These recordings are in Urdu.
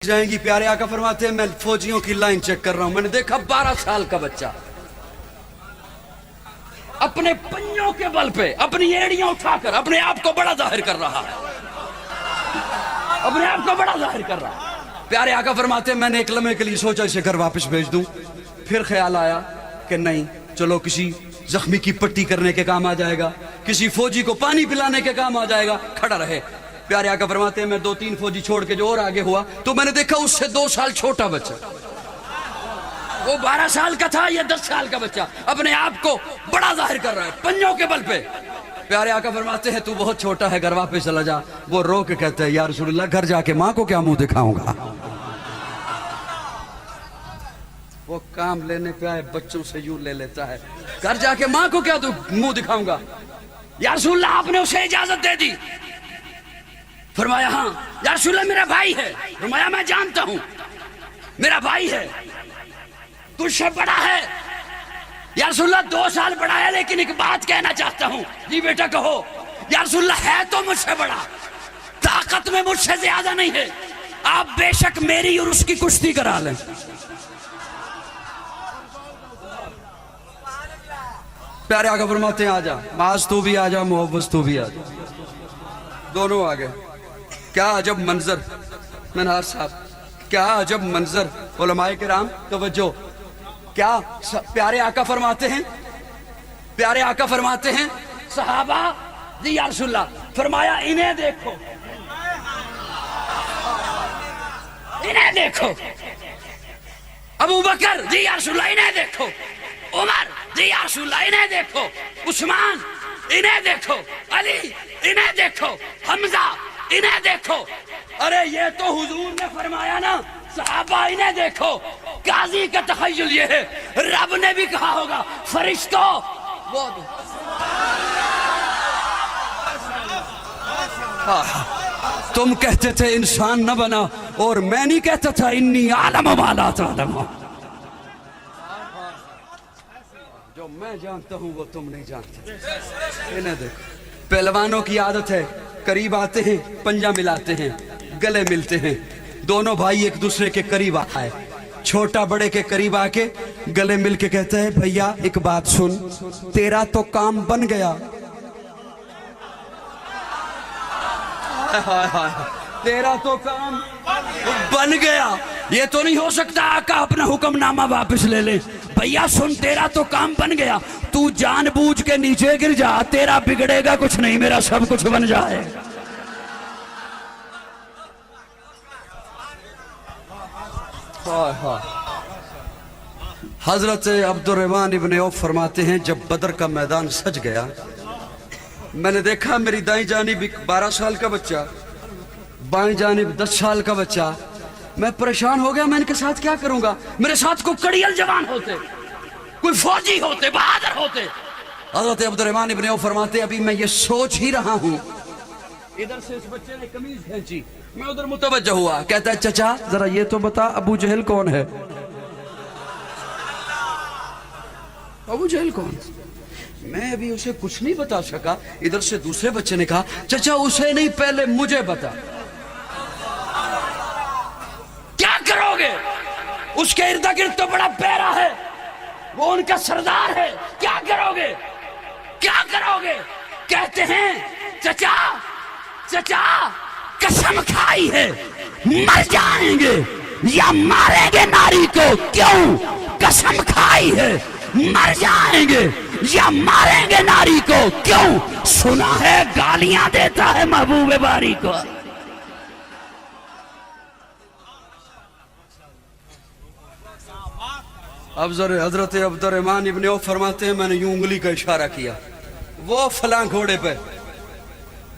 جائیں گی. پیارے آقا فرماتے ہیں میں فوجیوں کی لائن چیک کر رہا ہوں, میں نے دیکھا 12 سال کا بچہ اپنے پنجوں کے بل پہ اپنی ایڑیاں اٹھا کر اپنے آپ کو بڑا ظاہر کر رہا ہے, اپنے آپ کو بڑا ظاہر کر رہا ہے. پیارے آقا فرماتے ہیں میں نے ایک لمحے کے لیے سوچا اسے گھر واپس بھیج دوں, پھر خیال آیا کہ نہیں, چلو کسی زخمی کی پٹی کرنے کے کام آ جائے گا, کسی فوجی کو پانی پلانے کے کام آ جائے گا, کھڑا رہے. پیارے آقا فرماتے ہیں میں 2-3 فوجی چھوڑ کے جو اور آگے ہوا تو میں نے دیکھا اس سے 2 سال چھوٹا بچہ, وہ 12 سال کا تھا, یہ 10 سال کا بچہ اپنے آپ کو بڑا ظاہر کر رہا ہے پنجوں کے بل پہ. پیارے آقا فرماتے ہیں تو بہت چھوٹا ہے, گھر واپس چلا جا. وہ رو کے کہتے ہیں یا رسول اللہ گھر جا کے ماں کو کیا منہ دکھاؤں گا. وہ کام لینے پہ آئے بچوں سے یوں لے لیتا ہے, گھر جا کے ماں کو کیا منہ دکھاؤں گا. یا رسول اللہ آپ نے اسے اجازت دے دی. فرمایا ہاں. یا رسول اللہ میرا بھائی ہے. فرمایا میں جانتا ہوں میرا بھائی ہے, تجھ سے بڑا ہے. یا رسول اللہ 2 سال بڑا ہے, لیکن ایک بات کہنا چاہتا ہوں. جی بیٹا کہو. یا رسول اللہ ہے تو مجھ سے بڑا, طاقت میں مجھ سے زیادہ نہیں ہے, آپ بے شک میری اور اس کی کشتی کرا لیں. پیارے آقا فرماتے ہیں آجا معاذ تو بھی آجا, محبت تو بھی آجا. دونوں آگئے. کیا عجب منظر منہار صاحب, کیا عجب منظر. علماء کرام توجہ, کیا پیارے آقا فرماتے ہیں, پیارے آقا فرماتے ہیں صحابہ جی یا رسول اللہ, فرمایا انہیں دیکھو, انہیں دیکھو. ابو بکر جی یا رسول اللہ انہیں دیکھو, عمر جی یا رسول اللہ انہیں دیکھو, عثمان انہیں دیکھو, علی انہیں دیکھو, حمزہ انہیں دیکھو. ارے یہ تو حضور نے فرمایا نا صحابہ انہیں دیکھو. قاضی کا تخیل یہ ہے, رب نے بھی کہا ہوگا فرشتوں وہ تم کہتے تھے انسان نہ بنا, اور میں نہیں کہتا تھا انی عالم ما لا تعلم. جو میں جانتا ہوں وہ تم نہیں جانتے. انہیں دیکھو. پہلوانوں کی عادت ہے قریب آتے ہیں پنجہ ملاتے ہیں گلے ملتے ہیں, دونوں بھائی ایک دوسرے کے قریب آئے, چھوٹا بڑے کے قریب آ کے گلے مل کے کہتے ہیں بھیا ایک بات سن, تیرا تو کام بن گیا. تیرا تو کام بن گیا. یہ تو نہیں ہو سکتا آقا اپنا حکم نامہ واپس لے لے. بھیا سن, تیرا تو کام بن گیا, تو جان بوجھ کے نیچے گر جا, تیرا بگڑے گا کچھ نہیں, میرا سب کچھ بن جائے. حضرت عبد الرحمن ابن عوف فرماتے ہیں جب بدر کا میدان سج گیا, میں نے دیکھا میری دائیں جانب 12 سال کا بچہ, بائیں جانب 10 سال کا بچہ. میں پریشان ہو گیا, میں ان کے ساتھ کیا کروں گا. میرے ساتھ کوئی کڑیل جوان ہوتے, کوئی فوجی ہوتے, بہادر ہوتے. حضرت عبد الرحمن ابن عوف فرماتے ابھی میں یہ سوچ ہی رہا ہوں, ادھر سے اس بچے نے قمیض کھینچی, میں ادھر متوجہ ہوا. کہتا ہے چچا ذرا یہ تو بتا ابو جہل کون ہے. ابو جہل کون؟ میں ابھی اسے کچھ نہیں بتا سکا. ادھر سے دوسرے بچے نے کہا چچا اسے نہیں پہلے مجھے بتا. کیا کرو گے, اس کے ارد گرد تو بڑا پیرا ہے, وہ ان کا سردار ہے, کیا کرو گے, کیا کرو گے. کہتے ہیں چچا چچا قسم کھائی ہے مر جائیں گے یا ماریں گے ناری کو. کیوں؟ قسم کھائی ہے مر جائیں گے یا ماریں گے ناری کو. کیوں؟ سنا ہے گالیاں دیتا ہے محبوب باری کو. اب حضرت عبد الرحمن ابن عوف فرماتے ہیں میں نے یوں انگلی کا اشارہ کیا, وہ فلاں گھوڑے پہ,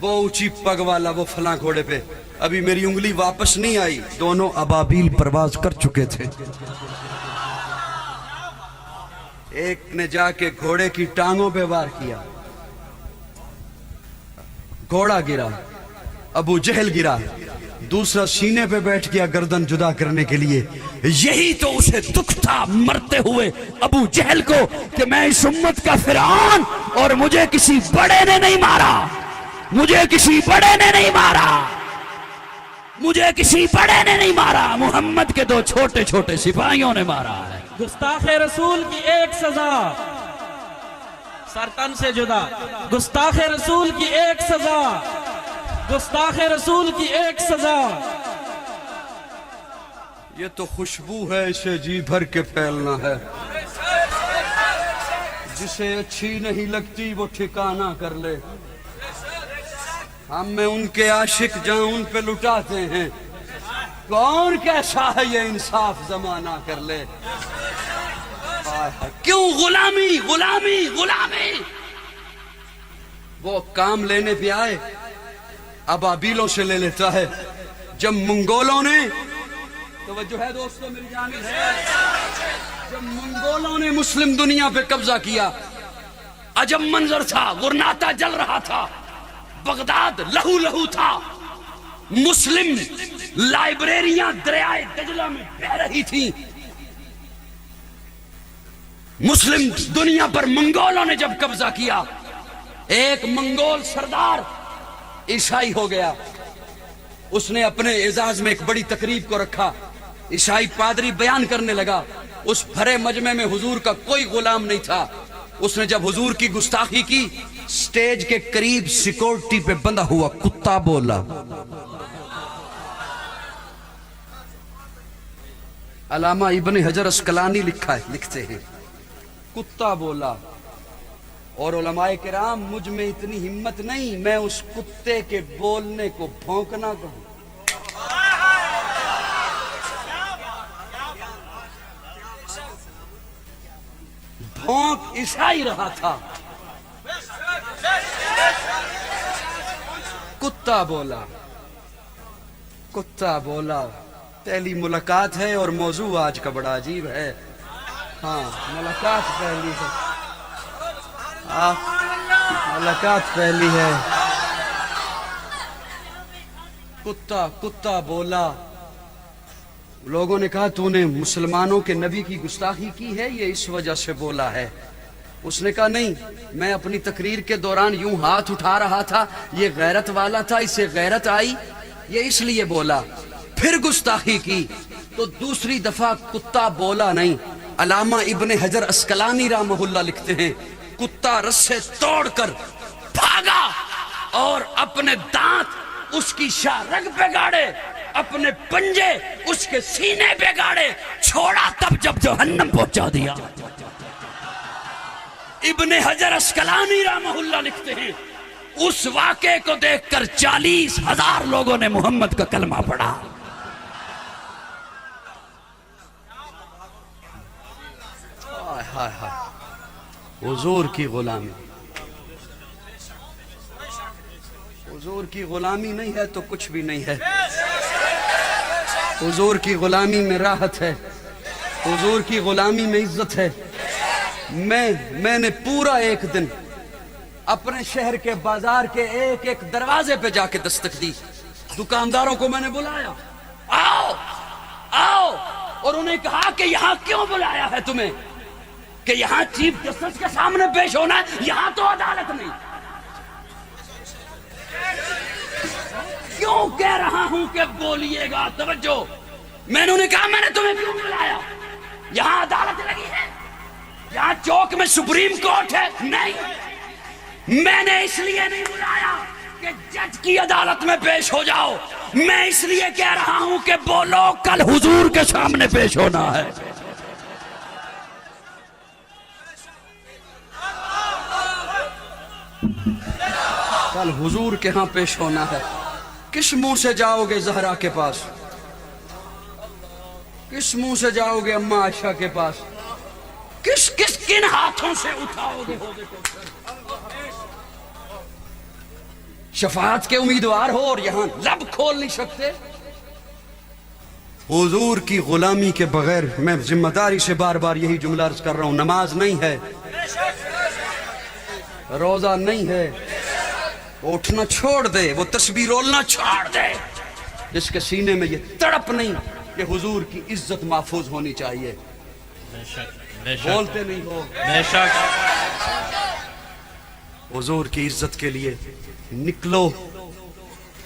وہ اونچی پگ والا وہ فلاں گھوڑے پہ. ابھی میری انگلی واپس نہیں آئی, دونوں ابابیل پرواز کر چکے تھے. ایک نے جا کے گھوڑے کی ٹانگوں پہ وار کیا, گھوڑا گرا, ابو جہل گرا, دوسرا سینے پہ بیٹھ گیا گردن جدا کرنے کے لیے. یہی تو اسے دکھ تھا مرتے ہوئے ابو جہل کو کہ میں اس امت کا فرعون, اور مجھے کسی بڑے نے نہیں مارا, مجھے کسی بڑے نے نہیں مارا. مجھے کسی بڑے نے نہیں مارا، محمد کے دو چھوٹے چھوٹے سپاہیوں نے مارا ہے۔ گستاخ رسول کی ایک سزا، سرطن سے جدا، گستاخ رسول کی ایک سزا، گستاخ رسول کی ایک سزا۔ یہ تو خوشبو ہے، اسے جی بھر کے پھیلنا ہے، جسے اچھی نہیں لگتی وہ ٹھکانہ کر لے۔ ہم میں ان کے عاشق جہاں ان پہ لٹاتے ہیں، کون کیسا ہے یہ انصاف زمانہ کر لے۔ کیوں غلامی غلامی غلامی؟ وہ کام لینے پہ آئے ابابیلوں سے لے لیتا ہے۔ جب منگولوں نے، توجہ ہے دوستو میری جانب ہے، جب منگولوں نے مسلم دنیا پہ قبضہ کیا، عجب منظر تھا، غرناطہ جل رہا تھا، بغداد لہو لہو تھا، مسلم لائبریریاں دریائے دجلہ میں بہہ رہی تھیں۔ مسلم دنیا پر منگولوں نے جب قبضہ کیا، ایک منگول سردار عیسائی ہو گیا، اس نے اپنے اعزاز میں ایک بڑی تقریب کو رکھا، عیسائی پادری بیان کرنے لگا، اس بھرے مجمع میں حضور کا کوئی غلام نہیں تھا۔ اس نے جب حضور کی گستاخی کی، سٹیج کے قریب سیکورٹی پہ بندہ ہوا کتا بولا۔ علامہ ابن حجر اسقلانی لکھتے ہیں کتا بولا، اور علماء کرام مجھ میں اتنی ہمت نہیں میں اس کتے کے بولنے کو بھونکنا کہوں۔ بھونک عیسائی رہا تھا، کتا بولا، کتا بولا۔ پہلی ملاقات ہے اور موضوع آج کا بڑا عجیب ہے۔ ہاں ملاقات پہلی ہے، ملاقات پہلی ہے۔ کتا بولا۔ لوگوں نے کہا تو نے مسلمانوں کے نبی کی گستاخی کی ہے، یہ اس وجہ سے بولا ہے۔ اس نے کہا نہیں، میں اپنی تقریر کے دوران یوں ہاتھ اٹھا رہا تھا، یہ غیرت والا تھا، اسے غیرت آئی، یہ اس لیے بولا۔ پھر گستاخی کی تو دوسری دفعہ کتا بولا نہیں۔ علامہ ابن حجر اسقلانی رحمہ اللہ لکھتے ہیں کتا رسے توڑ کر بھاگا اور اپنے دانت اس کی شارگ پہ گاڑے، اپنے پنجے اس کے سینے پہ گاڑے، چھوڑا تب جب جہنم پہنچا دیا۔ ابن حجر اسقلانی رحمہ اللہ لکھتے ہیں اس واقعے کو دیکھ کر 40,000 لوگوں نے محمد کا کلمہ پڑھا۔ حضور کی غلامی، حضور کی غلامی نہیں ہے تو کچھ بھی نہیں ہے۔ حضور کی غلامی میں راحت ہے، حضور کی غلامی میں عزت ہے۔ میں نے پورا ایک دن اپنے شہر کے بازار کے ایک ایک دروازے پہ جا کے دستک دی، دکانداروں کو میں نے بلایا، آؤ آؤ، اور انہیں کہا کہ یہاں کیوں بلایا ہے تمہیں؟ کہ یہاں چیف جسٹس کے سامنے پیش ہونا ہے، یہاں تو عدالت نہیں۔ کیوں کہہ رہا ہوں کہ بولیے گا؟ توجہ، میں نے انہیں کہا میں نے تمہیں کیوں بلایا؟ یہاں عدالت لگی ہے، یہاں چوک میں سپریم کورٹ ہے؟ نہیں، میں نے اس لیے نہیں بلایا کہ جج کی عدالت میں پیش ہو جاؤ، میں اس لیے کہہ رہا ہوں کہ بولو کل حضور کے سامنے پیش ہونا ہے۔ کل حضور کے ہاں پیش ہونا ہے۔ کس منہ سے جاؤ گے زہرا کے پاس؟ کس منہ سے جاؤ گے اماں عائشہ کے پاس؟ کن ہاتھوں سے اٹھاؤ گے شفاعت کے امیدوار ہو اور یہاں لب کھول نہیں سکتے؟ حضور کی غلامی کے بغیر میں ذمہ داری سے بار بار یہی جملہ عرض کر رہا ہوں، نماز نہیں ہے، روزہ نہیں ہے، اٹھنا چھوڑ دے، وہ تسبیح رولنا چھوڑ دے، جس کے سینے میں یہ تڑپ نہیں کہ حضور کی عزت محفوظ ہونی چاہیے۔ بولتے نہیں ہو، بے شک حضور کی عزت کے لیے نکلو،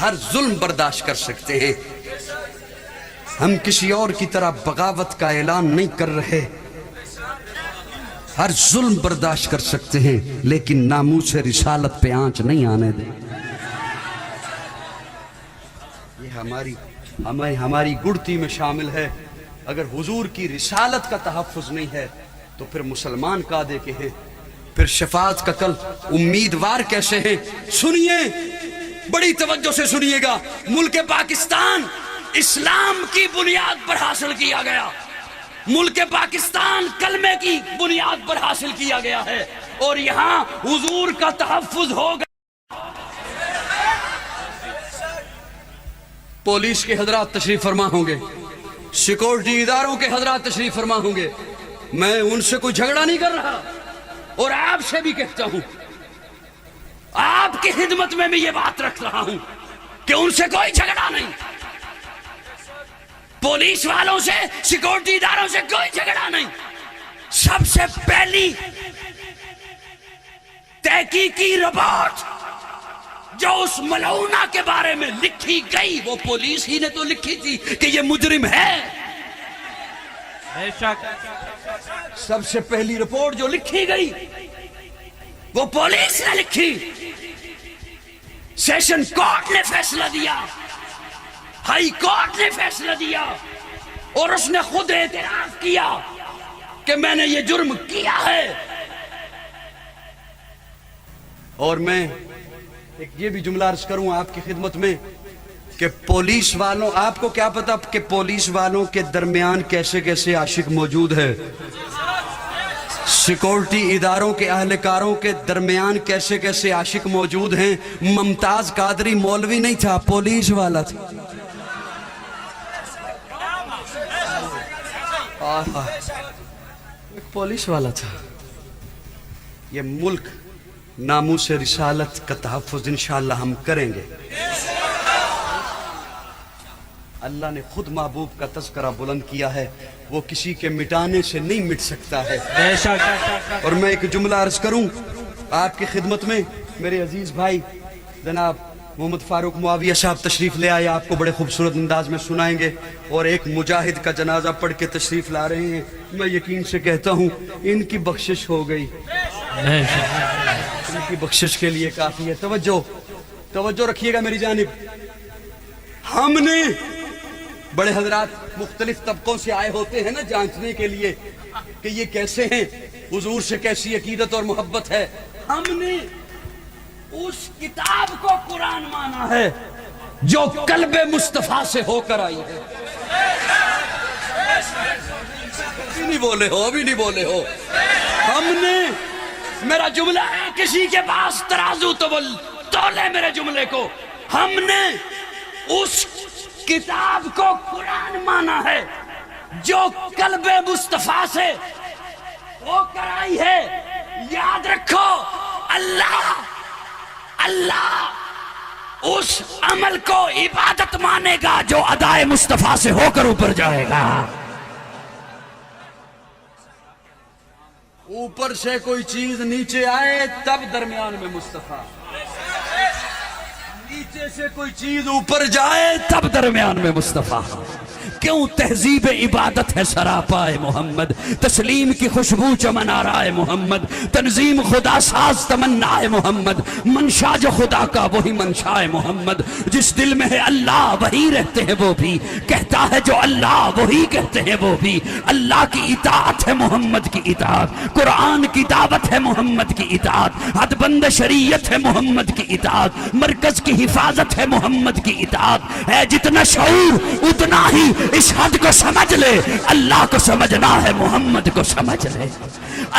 ہر ظلم برداشت کر سکتے ہیں. ہم کسی اور کی طرح بغاوت کا اعلان نہیں کر رہے. ہر ظلم برداشت کر سکتے ہیں لیکن ناموس رسالت پہ آنچ نہیں آنے دیں. یہ ہماری گڑتی میں شامل ہے. اگر حضور کی رسالت کا تحفظ نہیں ہے تو پھر مسلمان قادے کے ہیں، پھر شفاعت کا کل امیدوار کیسے ہیں؟ سنیے، بڑی توجہ سے سنیے گا. ملک پاکستان اسلام کی بنیاد پر حاصل کیا گیا. ملک پاکستان کلمے کی بنیاد پر حاصل کیا گیا ہے اور یہاں حضور کا تحفظ ہوگا. پولیس کے حضرات تشریف فرما ہوں گے، سیکورٹی اداروں کے حضرات تشریف فرما ہوں گے. میں ان سے کوئی جھگڑا نہیں کر رہا اور آپ سے بھی کہتا ہوں، آپ کی خدمت میں بھی یہ بات رکھ رہا ہوں کہ ان سے کوئی جھگڑا نہیں. پولیس والوں سے، سیکورٹی اداروں سے کوئی جھگڑا نہیں. سب سے پہلی تحقیقی رپورٹ جو اس ملعونہ کے بارے میں لکھی گئی وہ پولیس ہی نے تو لکھی تھی کہ یہ مجرم ہے. بے شک. سب سے پہلی رپورٹ جو لکھی گئی وہ پولیس نے لکھی. سیشن کورٹ نے فیصلہ دیا، ہائی کورٹ نے فیصلہ دیا اور اس نے خود اعتراف کیا کہ میں نے یہ جرم کیا ہے. اور میں ایک یہ بھی جملہ عرض کروں آپ کی خدمت میں کہ پولیس والوں، آپ کو کیا پتا کہ پولیس والوں کے درمیان کیسے کیسے عاشق موجود ہے؟ سیکورٹی اداروں کے اہلکاروں کے درمیان کیسے کیسے عاشق موجود ہیں. ممتاز قادری مولوی نہیں تھا، پولیس والا تھا. ایک پولیس والا تھا. یہ ملک ناموس رسالت کا تحفظ انشاءاللہ ہم کریں گے. اللہ نے خود محبوب کا تذکرہ بلند کیا ہے، وہ کسی کے مٹانے سے نہیں مٹ سکتا ہے. بے شک. اور میں ایک جملہ عرض کروں آپ کی خدمت میں. میرے عزیز بھائی جناب محمد فاروق معاویہ صاحب تشریف لے آئے، آپ کو بڑے خوبصورت انداز میں سنائیں گے اور ایک مجاہد کا جنازہ پڑھ کے تشریف لا رہے ہیں. میں یقین سے کہتا ہوں ان کی بخشش ہو گئی. ان کی بخشش کے لیے کافی ہے. توجہ رکھیے گا میری جانب. ہم نے بڑے حضرات مختلف طبقوں سے آئے ہوتے ہیں نا جانچنے کے لیے کہ یہ کیسے ہیں، حضور سے کیسی عقیدت اور محبت ہے. ہم نے اس کتاب کو قرآن مانا ہے جو قلب مصطفیٰ سے ہو کر آئی ہے. ابھی نہیں بولے ہو. ہم نے، میرا جملہ ہے، کسی کے پاس ترازو تولے میرے جملے کو. ہم نے اس کتاب کو قرآن مانا ہے جو قلب مصطفیٰ سے ہو کر آئی ہے. یاد رکھو، اللہ اس عمل کو عبادت مانے گا جو ادائے مصطفیٰ سے ہو کر اوپر جائے گا. اوپر سے کوئی چیز نیچے آئے تب درمیان میں مصطفیٰ، نیچے سے کوئی چیز اوپر جائے تب درمیان میں مصطفیٰ. کیوں؟ تہذیب عبادت ہے سراپائے محمد، تسلیم کی خوشبو چمن آرائے محمد، تنظیم خدا ساز تمنا ہے محمد، منشا جو خدا کا وہی منشا ہے محمد. جس دل میں ہے اللہ وہی رہتے ہیں وہ بھی، کہتا ہے جو اللہ وہی کہتے ہیں وہ بھی. اللہ کی اطاعت ہے محمد کی اطاعت، قرآن کی دعوت ہے محمد کی اطاعت، حد بند شریعت ہے محمد کی اطاعت، مرکز کی حفاظت ہے محمد کی اطاعت. ہے جتنا شعور اتنا ہی اس حد کو سمجھ لے، اللہ کو سمجھنا ہے محمد کو سمجھ لے،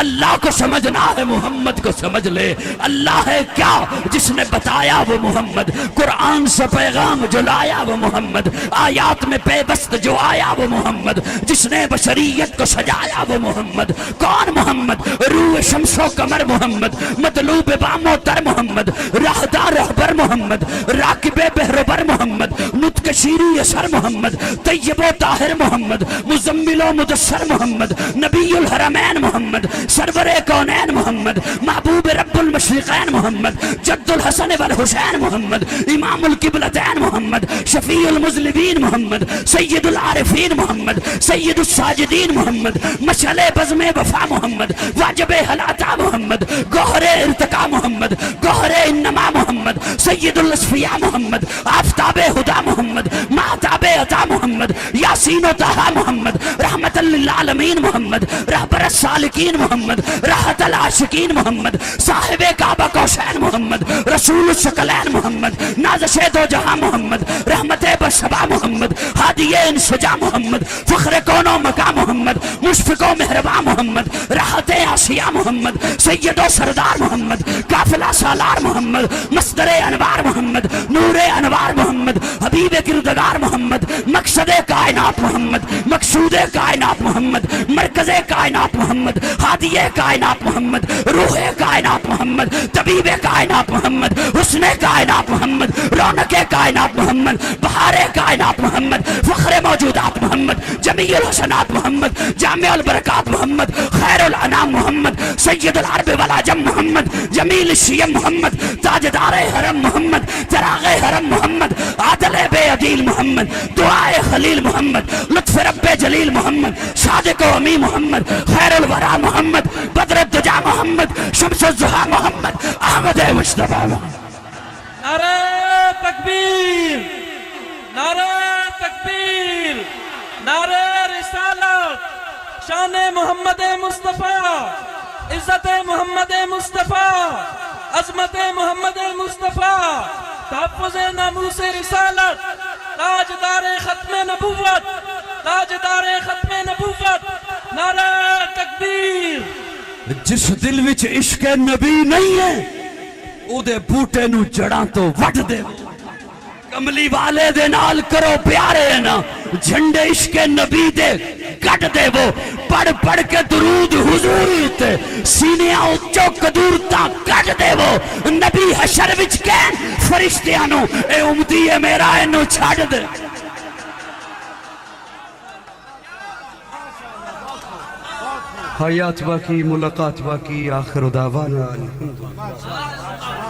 اللہ کو سمجھنا ہے محمد کو سمجھ لے. اللہ ہے کیا جس نے بتایا وہ محمد، قرآن سے پیغام جو لایا وہ محمد، آیات میں پیوست جو آیا وہ محمد، جس نے بشریت کو سجایا وہ محمد. کون محمد؟ روح شمس و قمر محمد، مطلوب بام و تر محمد، راہدار رہبر محمد، راکب بہربر محمد، بت کشیری اثر محمد، طیب و طاہر محمد، مزمل و مدثر محمد، نبی الحرمین محمد، سرور کونین محمد، محبوب رب المشرقین محمد، جد الحسن والحسین محمد، امام القبلتین محمد، شفیع المذنبین محمد، سید العارفین محمد، سید الساجدین محمد، مشعل بزم وفا محمد، واجب حلاتا محمد، گوہر ارتقا محمد، گوہر انما محمد، سید الاصفیاء محمد، آفتاب ہدا محمد، مہتاب عطا محمد، یاسین و طہا محمد، رحمت للعالمین محمد، رہبر السالکین محمد، راحت العاشقین محمد، صاحب کعبہ کوشین محمد، رسول الثقلین محمد، نازش دو جہاں محمد، رحمت بشبہ محمد، ہادی انسجا محمد، فخر کون و مکا محمد، مشفق و مہرباں محمد، راحت آسیہ محمد، سید و سردار محمد، قافلہ سالار محمد، مصدر انوار محمد، نور انوار محمد، حبیب کردگار محمد، مقصد کائنات محمد، مقصود کائنات محمد، مرکز کائنات محمد، ہادی کائنات محمد، روح کائنات محمد، طبیب کائنات محمد، حسن کائنات محمد، رونق کائنات محمد، بہار کائنات محمد، فخر موجودات محمد، جمیع الحسنات محمد، جامع البرکات محمد، خیر الانام محمد، سید العرب والعجم محمد، جمیل الشیم محمد، تاجدار حرم محمد، چراغ حرم محمد، عادل بے عدیل محمد، دعائے خلیل محمد، لطف رب جلیل محمد، صادق و امی محمد، خیر الورا محمد، بدر الدجا محمد، شمس الضحا محمد، احمد مصطفیٰ محمد۔ نعرہ تکبیر، نعرہ تکبیر، نعرہ رسالت، شان محمد مصطفیٰ، عزت محمد مصطفیٰ، عظمت محمد مصطفیٰ، تحفظ ناموس رسالت، تاجدار ختم نبوت، تاجدار ختم نبوت، نعرہ تکبیر۔ جس دل وچ عشق نبی نہیں ہے او دے بوٹے نو جڑاں تو وڈ دے، کملی والے دے نال کرو پیارے نا، جھنڈے عشق نبی دے کٹ دے وہ، پڑھ پڑھ کے درود حضور تے سینیاں اچو قدورتاں کٹ دے وہ، نبی حشر وچ کہن فرشتیاں نو اے امتی ہے میرا اینو چھڑ دے۔ حیات باقی، ملاقات باقی، آخر دعوانا الحمدللہ۔